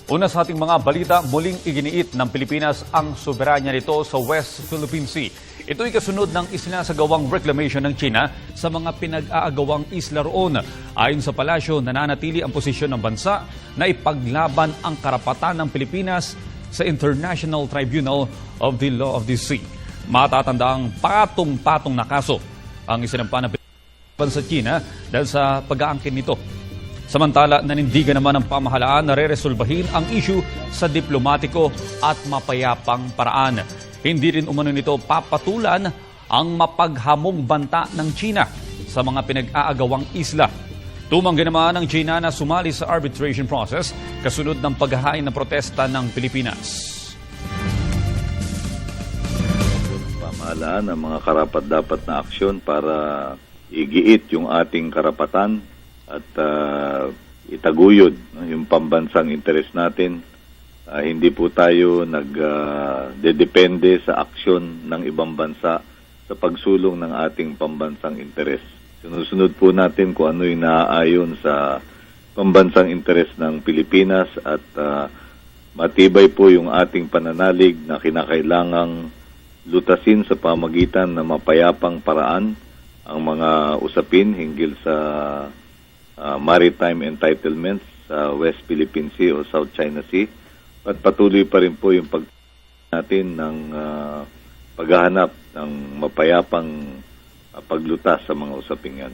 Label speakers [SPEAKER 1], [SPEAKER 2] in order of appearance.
[SPEAKER 1] Una sa ating mga balita, muling iginiit ng Pilipinas ang soberanya nito sa West Philippine Sea. Ito'y kasunod ng isinasagawang reclamation ng China sa mga pinag-aagawang isla roon. Ayon sa palasyo, nananatili ang posisyon ng bansa na ipaglaban ang karapatan ng Pilipinas sa International Tribunal of the Law of the Sea. Matatandaang patong-patong na kaso ang isinampa ng Pilipinas sa China dahil sa pag-aangkin nito. Samantala, nanindigan naman ng pamahalaan na re-resolbahin ang issue sa diplomatiko at mapayapang paraan. Hindi rin umano nito papatulan ang mapaghamong banta ng China sa mga pinag-aagawang isla. Tumanggi naman ng China na sumali sa arbitration process kasunod ng paghahain ng protesta ng Pilipinas.
[SPEAKER 2] Pamahalaan ang mga karapat-dapat na aksyon para igiit yung ating karapatan at itaguyod yung pambansang interes natin. Hindi po tayo nagdedepende sa aksyon ng ibang bansa sa pagsulong ng ating pambansang interes. Sinusunod po natin kung ano yung naaayon sa pambansang interes ng Pilipinas at matibay po yung ating pananalig na kinakailangang lutasin sa pamagitan ng mapayapang paraan ang mga usapin hinggil sa maritime entitlements sa West Philippine Sea o South China Sea. At patuloy pa rin po yung natin ng paghahanap ng mapayapang paglutas sa mga usaping yan.